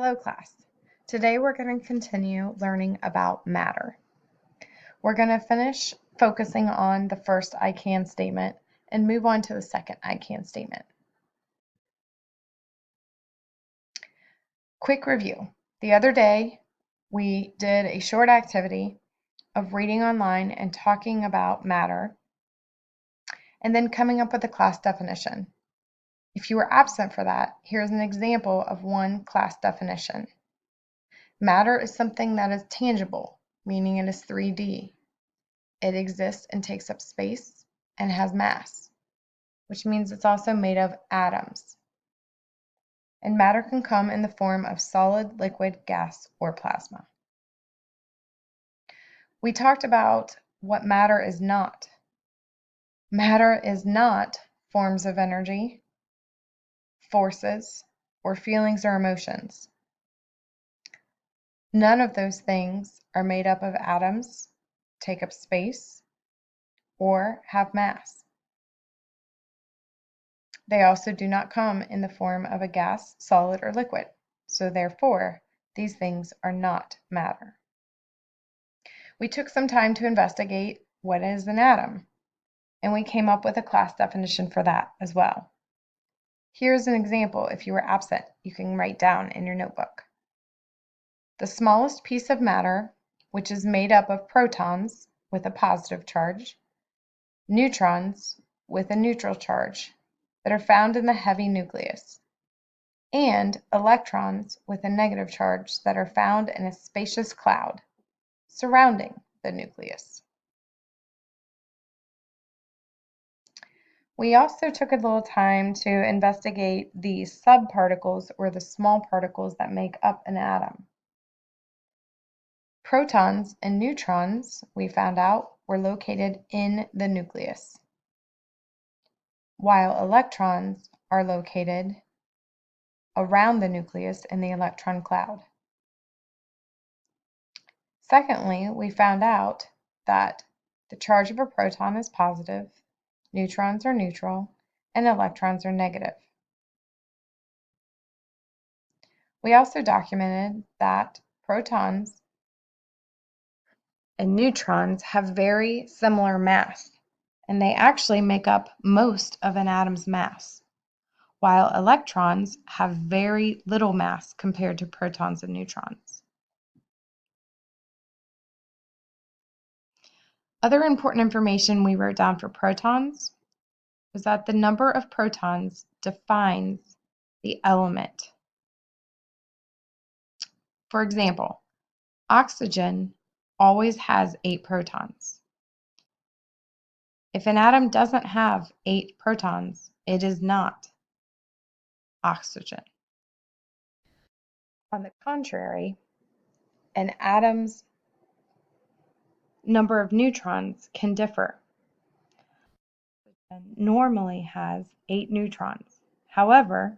Hello class. Today we're going to continue learning about matter. We're going to finish focusing on the first I can statement and move on to the second I can statement. Quick review. The other day we did a short activity of reading online and talking about matter and then coming up with a class definition. If you were absent for that, here's an example of one class definition. Matter is something that is tangible, meaning it is 3D. It exists and takes up space and has mass, which means it's also made of atoms. And matter can come in the form of solid, liquid, gas, or plasma. We talked about what matter is not. Matter is not forms of energy, forces, or feelings or emotions. None of those things are made up of atoms, take up space, or have mass. They also do not come in the form of a gas, solid, or liquid, so therefore, these things are not matter. We took some time to investigate what is an atom, and we came up with a class definition for that as well. Here's an example. If you were absent, you can write down in your notebook. The smallest piece of matter, which is made up of protons with a positive charge, neutrons with a neutral charge, that are found in the heavy nucleus, and electrons with a negative charge that are found in a spacious cloud surrounding the nucleus. We also took a little time to investigate the subparticles or the small particles that make up an atom. Protons and neutrons, we found out, were located in the nucleus, while electrons are located around the nucleus in the electron cloud. Secondly, we found out that the charge of a proton is positive, neutrons are neutral, and electrons are negative. We also documented that protons and neutrons have very similar mass, and they actually make up most of an atom's mass, while electrons have very little mass compared to protons and neutrons. Other important information we wrote down for protons was that the number of protons defines the element. For example, oxygen always has 8 protons. If an atom doesn't have 8 protons, it is not oxygen. On the contrary, an atom's number of neutrons can differ. Oxygen normally has 8 neutrons. However,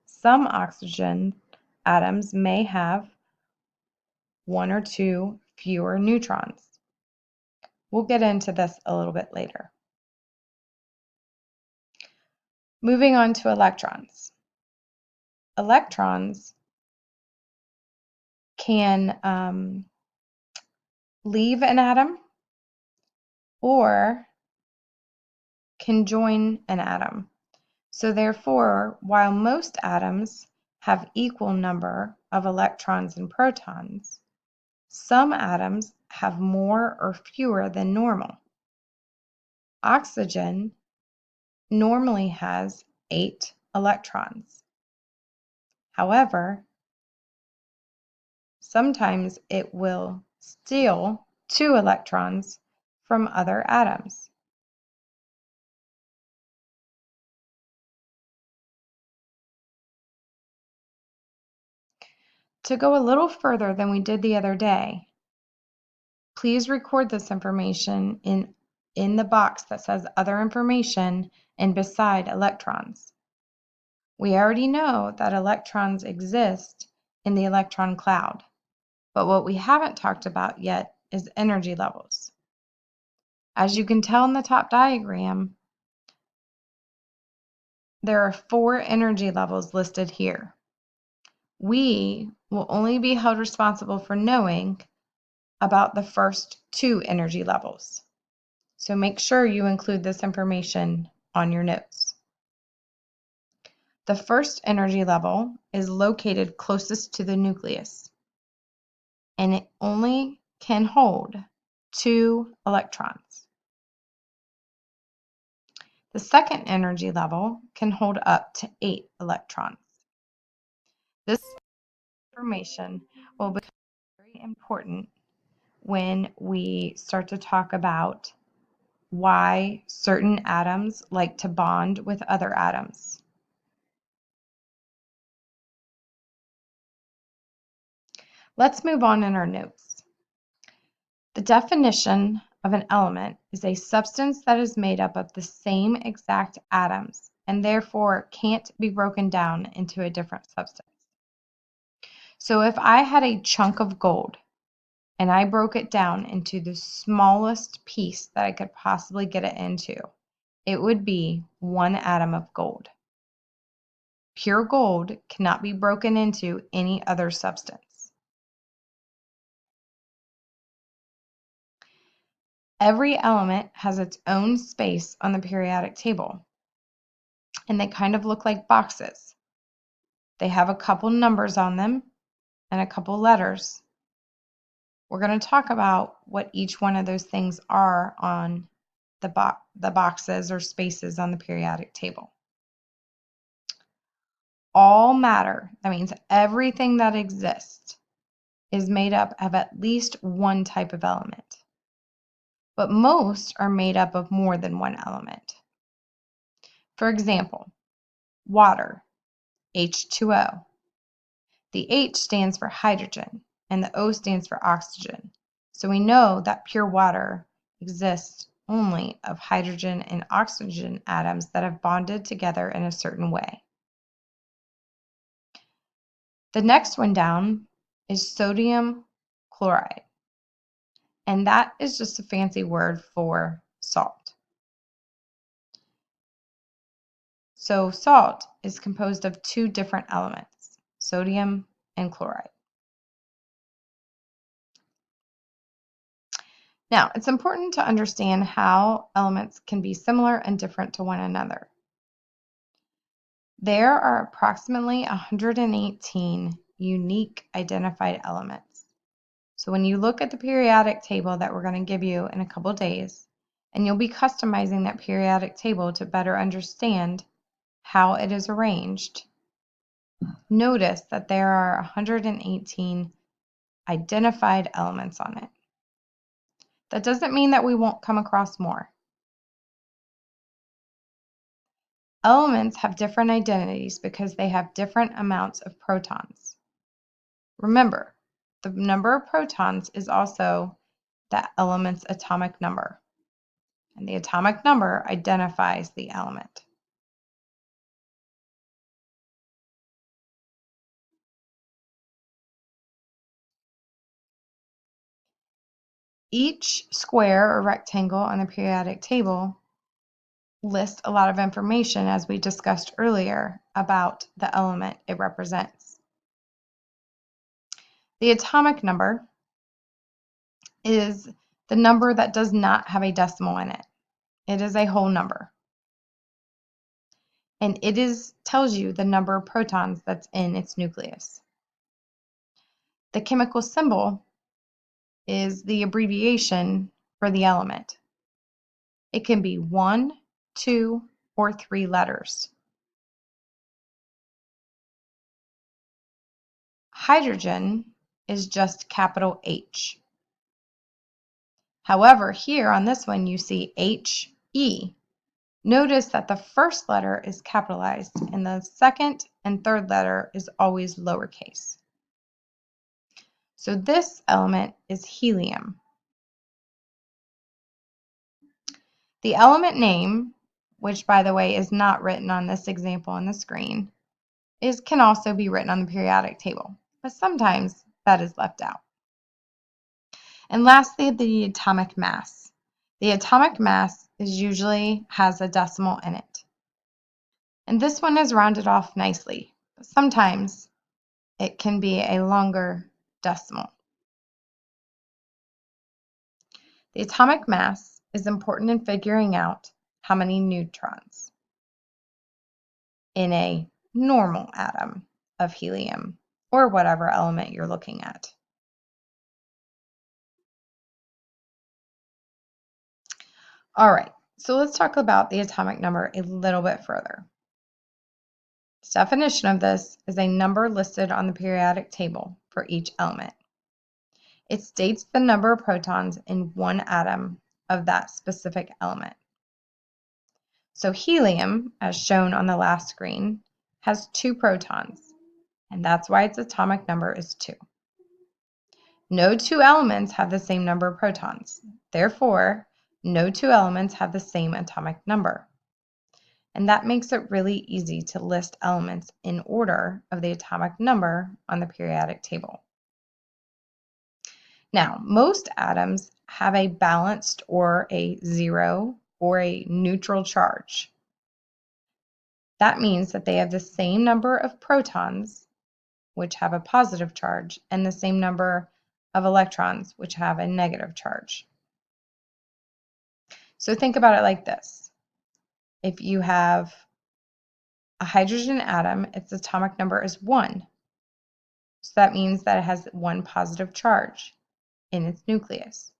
some oxygen atoms may have 1 or 2 fewer neutrons. We'll get into this a little bit later. Moving on to electrons. Electrons can leave an atom or can join an atom. So therefore, while most atoms have equal number of electrons and protons, some atoms have more or fewer than normal. Oxygen normally has 8 electrons. However, sometimes it will steal 2 electrons from other atoms. To go a little further than we did the other day, please record this information in the box that says other information and beside electrons. We already know that electrons exist in the electron cloud, but what we haven't talked about yet is energy levels. As you can tell in the top diagram, there are 4 energy levels listed here. We will only be held responsible for knowing about the first 2 energy levels. So make sure you include this information on your notes. The first energy level is located closest to the nucleus, and it only can hold 2 electrons. The second energy level can hold up to 8 electrons. This information will become very important when we start to talk about why certain atoms like to bond with other atoms. Let's move on in our notes. The definition of an element is a substance that is made up of the same exact atoms and therefore can't be broken down into a different substance. So if I had a chunk of gold and I broke it down into the smallest piece that I could possibly get it into, it would be 1 atom of gold. Pure gold cannot be broken into any other substance. Every element has its own space on the periodic table, and they kind of look like boxes. They have a couple numbers on them and a couple letters. We're going to talk about what each one of those things are on the boxes or spaces on the periodic table. All matter, that means everything that exists, is made up of at least one type of element. But most are made up of more than one element. For example, water, H2O. The H stands for hydrogen and the O stands for oxygen. So we know that pure water exists only of hydrogen and oxygen atoms that have bonded together in a certain way. The next one down is sodium chloride, and that is just a fancy word for salt. So salt is composed of 2 different elements, sodium and chloride. Now, it's important to understand how elements can be similar and different to one another. There are approximately 118 unique identified elements. So when you look at the periodic table that we're going to give you in a couple days, and you'll be customizing that periodic table to better understand how it is arranged, notice that there are 118 identified elements on it. That doesn't mean that we won't come across more. Elements have different identities because they have different amounts of protons. Remember, the number of protons is also that element's atomic number, and the atomic number identifies the element. Each square or rectangle on the periodic table lists a lot of information, as we discussed earlier, about the element it represents. The atomic number is the number that does not have a decimal in it. It is a whole number. And it tells you the number of protons that's in its nucleus. The chemical symbol is the abbreviation for the element. It can be 1, 2, or 3 letters. Hydrogen is just capital H. However, here on this one you see HE. Notice that the first letter is capitalized and the second and third letter is always lowercase. So this element is helium. The element name, which by the way is not written on this example on the screen, can also be written on the periodic table, but sometimes that is left out. And lastly, the atomic mass. The atomic mass usually has a decimal in it. And this one is rounded off nicely, but sometimes it can be a longer decimal. The atomic mass is important in figuring out how many neutrons in a normal atom of helium or whatever element you're looking at. All right, so let's talk about the atomic number a little bit further. The definition of this is a number listed on the periodic table for each element. It states the number of protons in one atom of that specific element. So helium, as shown on the last screen, has 2 protons, and that's why its atomic number is 2. No 2 elements have the same number of protons. Therefore, no 2 elements have the same atomic number. And that makes it really easy to list elements in order of the atomic number on the periodic table. Now, most atoms have a balanced or a zero or a neutral charge. That means that they have the same number of protons, which have a positive charge, and the same number of electrons, which have a negative charge. So think about it like this. If you have a hydrogen atom, its atomic number is 1. So that means that it has 1 positive charge in its nucleus.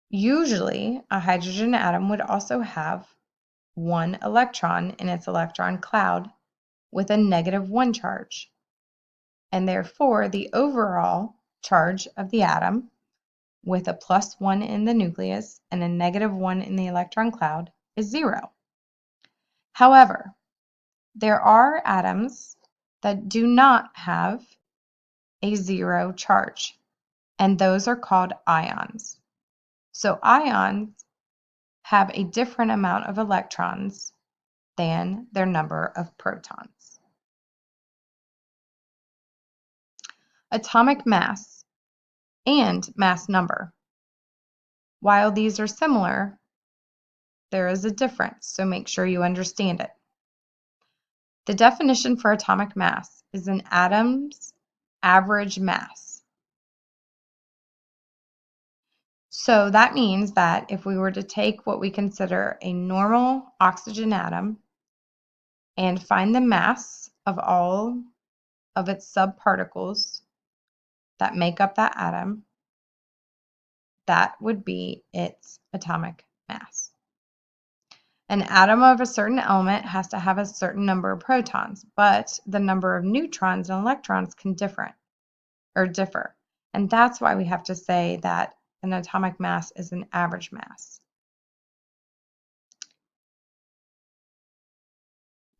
Usually, a hydrogen atom would also have 1 electron in its electron cloud with a -1 charge. And therefore, the overall charge of the atom with a +1 in the nucleus and a -1 in the electron cloud is 0. However, there are atoms that do not have a 0 charge, and those are called ions. So ions have a different amount of electrons than their number of protons. Atomic mass and mass number. While these are similar, there is a difference, so make sure you understand it. The definition for atomic mass is an atom's average mass. So that means that if we were to take what we consider a normal oxygen atom and find the mass of all of its subparticles that make up that atom, that would be its atomic mass. An atom of a certain element has to have a certain number of protons, but the number of neutrons and electrons can differ. And that's why we have to say that an atomic mass is an average mass.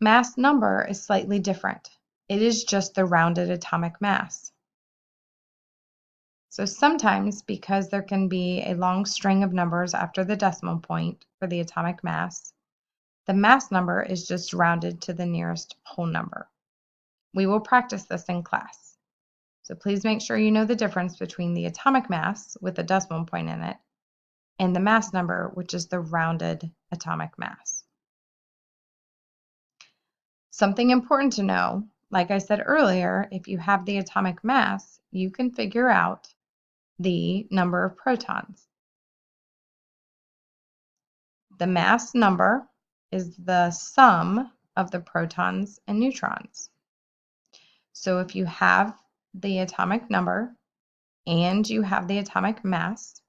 Mass number is slightly different. It is just the rounded atomic mass. So sometimes, because there can be a long string of numbers after the decimal point for the atomic mass, the mass number is just rounded to the nearest whole number. We will practice this in class. So please make sure you know the difference between the atomic mass with a decimal point in it and the mass number, which is the rounded atomic mass. Something important to know, like I said earlier, if you have the atomic mass, you can figure out the number of protons. The mass number is the sum of the protons and neutrons. So if you have the atomic number and you have the atomic mass,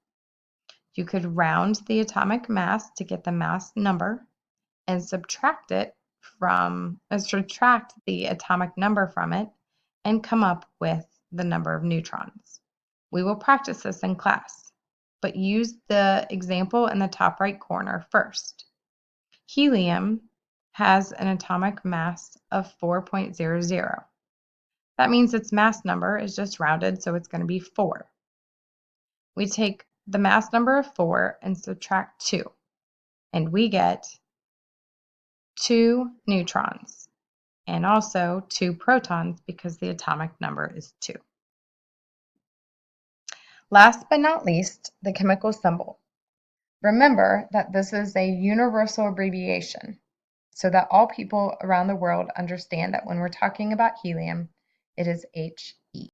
you could round the atomic mass to get the mass number and subtract the atomic number from it and come up with the number of neutrons. We will practice this in class, but use the example in the top right corner first. Helium has an atomic mass of 4.00. That means its mass number is just rounded, so it's going to be 4. We take the mass number of 4 and subtract 2, and we get 2 neutrons and also 2 protons because the atomic number is 2. Last but not least, the chemical symbol. Remember that this is a universal abbreviation so that all people around the world understand that when we're talking about helium, It is He.